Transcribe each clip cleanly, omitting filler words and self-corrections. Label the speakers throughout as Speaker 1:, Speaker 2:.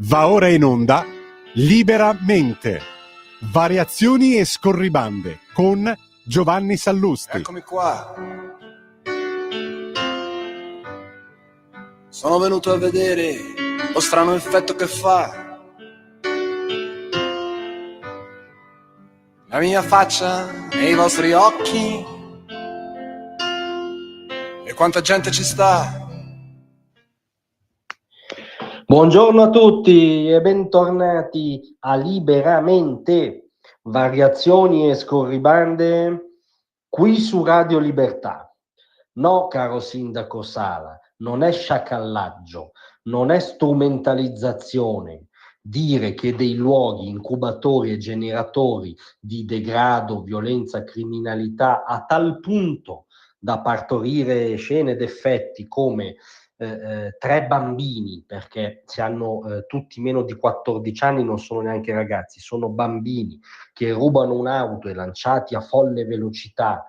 Speaker 1: Va ora in onda Liberamente, variazioni e scorribande con Giovanni Sallusti.
Speaker 2: Eccomi qua. Sono venuto a vedere lo strano effetto che fa la mia faccia nei vostri occhi e quanta gente ci sta.
Speaker 3: Buongiorno a tutti e bentornati a Liberamente, variazioni e scorribande qui su Radio Libertà. No, caro sindaco Sala, non è sciacallaggio, non è strumentalizzazione dire che dei luoghi incubatori e generatori di degrado, violenza, criminalità a tal punto da partorire scene ed effetti come 3 bambini, perché se hanno tutti meno di 14 anni non sono neanche ragazzi, sono bambini che rubano un'auto e lanciati a folle velocità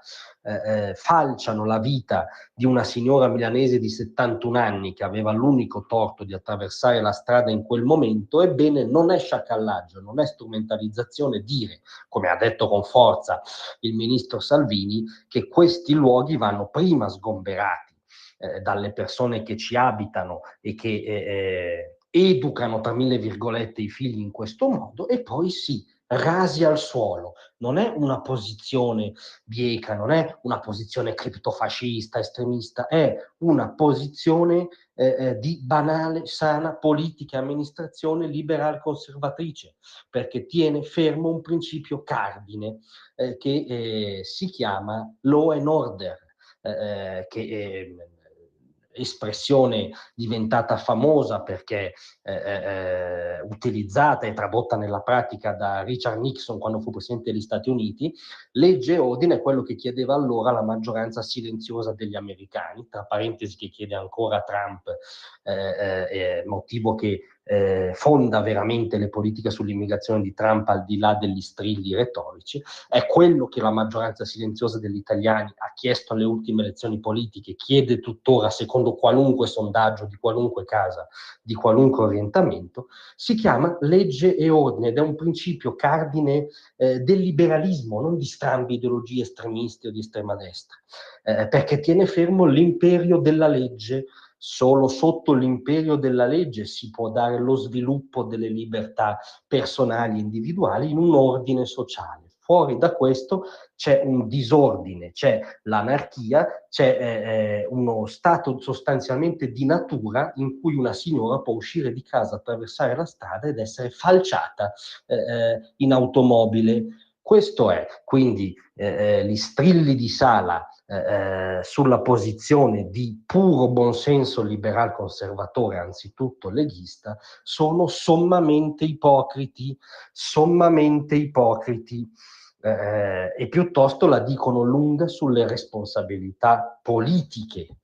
Speaker 3: falciano la vita di una signora milanese di 71 anni che aveva l'unico torto di attraversare la strada in quel momento. Ebbene, non è sciacallaggio, non è strumentalizzazione dire, come ha detto con forza il ministro Salvini, che questi luoghi vanno prima sgomberati dalle persone che ci abitano e che educano, tra mille virgolette, i figli in questo modo, e poi sì, rasi al suolo. Non è una posizione bieca, non è una posizione criptofascista, estremista, è una posizione di banale, sana politica e amministrazione liberal conservatrice, perché tiene fermo un principio cardine che si chiama law and order, che è espressione diventata famosa perché utilizzata e tradotta nella pratica da Richard Nixon quando fu presidente degli Stati Uniti. Legge e ordine è quello che chiedeva allora la maggioranza silenziosa degli americani, tra parentesi che chiede ancora Trump, motivo che fonda veramente le politiche sull'immigrazione di Trump al di là degli strilli retorici. È quello che la maggioranza silenziosa degli italiani ha chiesto alle ultime elezioni politiche, chiede tuttora secondo qualunque sondaggio, di qualunque casa, di qualunque orientamento. Si chiama legge e ordine ed è un principio cardine del liberalismo, non di strambe ideologie estremiste o di estrema destra, perché tiene fermo l'imperio della legge. Solo sotto l'imperio della legge si può dare lo sviluppo delle libertà personali e individuali in un ordine sociale. Fuori da questo c'è un disordine, c'è l'anarchia, c'è uno stato sostanzialmente di natura in cui una signora può uscire di casa, attraversare la strada ed essere falciata in automobile. Questo è, quindi gli strilli di Sala sulla posizione di puro buonsenso liberal conservatore, anzitutto leghista, sono sommamente ipocriti, e piuttosto la dicono lunga sulle responsabilità politiche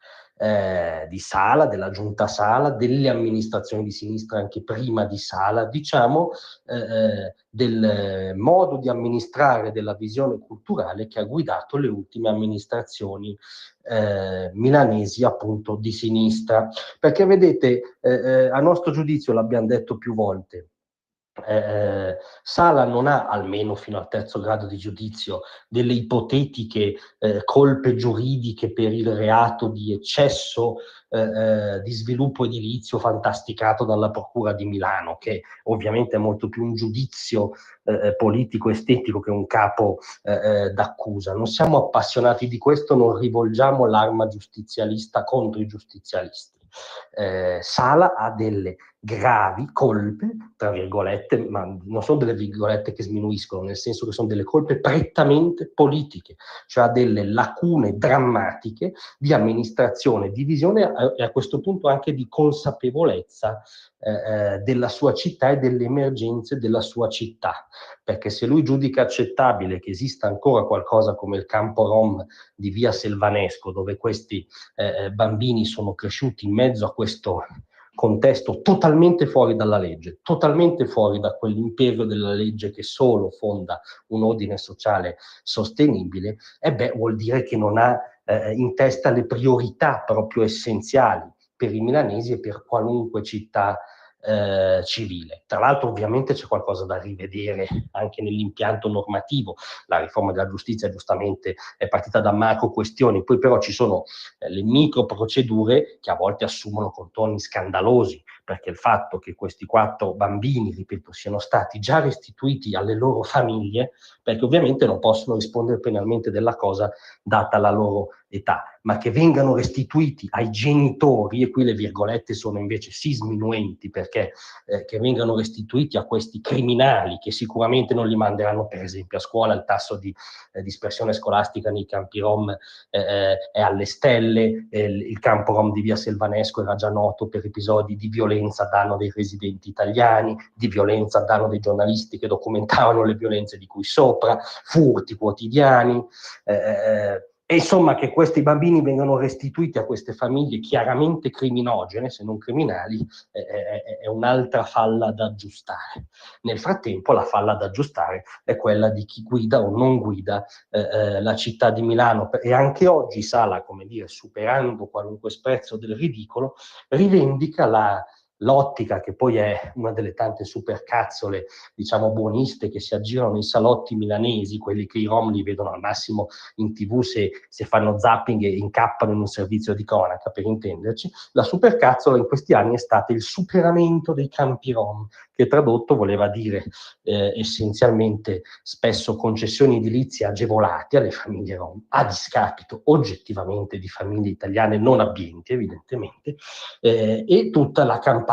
Speaker 3: di Sala, della giunta Sala, delle amministrazioni di sinistra anche prima di Sala, diciamo del modo di amministrare, della visione culturale che ha guidato le ultime amministrazioni milanesi appunto di sinistra. Perché vedete, a nostro giudizio, l'abbiamo detto più volte, Sala non ha, almeno fino al terzo grado di giudizio, delle ipotetiche colpe giuridiche per il reato di eccesso di sviluppo edilizio fantasticato dalla Procura di Milano, che ovviamente è molto più un giudizio politico-estetico che un capo d'accusa. Non siamo appassionati di questo, non rivolgiamo l'arma giustizialista contro i giustizialisti. Sala ha delle gravi colpe, tra virgolette, ma non sono delle virgolette che sminuiscono, nel senso che sono delle colpe prettamente politiche, cioè ha delle lacune drammatiche di amministrazione, di visione e a questo punto anche di consapevolezza della sua città e delle emergenze della sua città, perché se lui giudica accettabile che esista ancora qualcosa come il campo Rom di via Selvanesco, dove questi bambini sono cresciuti in mezzo a questo contesto totalmente fuori dalla legge, totalmente fuori da quell'imperio della legge che solo fonda un ordine sociale sostenibile, vuol dire che non ha in testa le priorità proprio essenziali per i milanesi e per qualunque città civile. Tra l'altro ovviamente c'è qualcosa da rivedere anche nell'impianto normativo. La riforma della giustizia giustamente è partita da macro questioni, poi però ci sono le micro procedure che a volte assumono contorni scandalosi, perché il fatto che questi 4 bambini, ripeto, siano stati già restituiti alle loro famiglie, perché ovviamente non possono rispondere penalmente della cosa data la loro età, ma che vengano restituiti ai genitori, e qui le virgolette sono invece sì sminuenti, perché che vengano restituiti a questi criminali che sicuramente non li manderanno per esempio a scuola. Il tasso di dispersione scolastica nei campi rom è alle stelle, il campo rom di via Selvanesco era già noto per episodi di violenza a danno dei residenti italiani, di violenza a danno dei giornalisti che documentavano le violenze di cui sopra, furti quotidiani, e insomma che questi bambini vengano restituiti a queste famiglie chiaramente criminogene, se non criminali, è un'altra falla da aggiustare. Nel frattempo la falla da aggiustare è quella di chi guida o non guida la città di Milano, e anche oggi Sala, come dire, superando qualunque sprezzo del ridicolo, rivendica l'ottica, che poi è una delle tante supercazzole, diciamo buoniste, che si aggirano nei salotti milanesi, quelli che i rom li vedono al massimo in TV se fanno zapping e incappano in un servizio di cronaca, per intenderci. La supercazzola in questi anni è stata il superamento dei campi rom, che tradotto voleva dire essenzialmente spesso concessioni edilizie agevolate alle famiglie rom, a discapito oggettivamente di famiglie italiane non abbienti, evidentemente, e tutta la campagna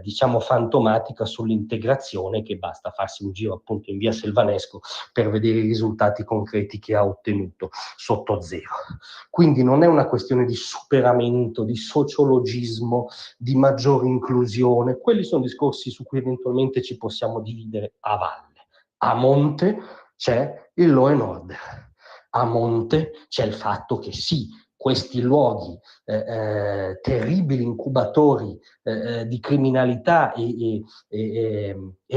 Speaker 3: diciamo fantomatica sull'integrazione, che basta farsi un giro appunto in via Selvanesco per vedere i risultati concreti che ha ottenuto, sotto zero. Quindi non è una questione di superamento, di sociologismo, di maggiore inclusione. Quelli sono discorsi su cui eventualmente ci possiamo dividere a valle. A monte c'è il law and order. A monte c'è il fatto che sì, questi luoghi terribili incubatori di criminalità e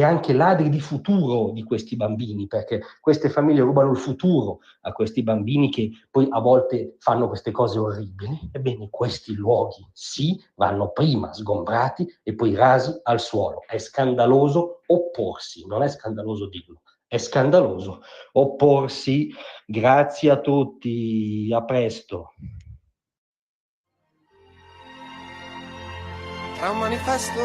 Speaker 3: anche ladri di futuro di questi bambini, perché queste famiglie rubano il futuro a questi bambini che poi a volte fanno queste cose orribili. Ebbene, questi luoghi sì, vanno prima sgombrati e poi rasi al suolo. È scandaloso opporsi, non è scandaloso dirlo, è scandaloso opporsi. Grazie a tutti, a presto.
Speaker 2: Tra un manifesto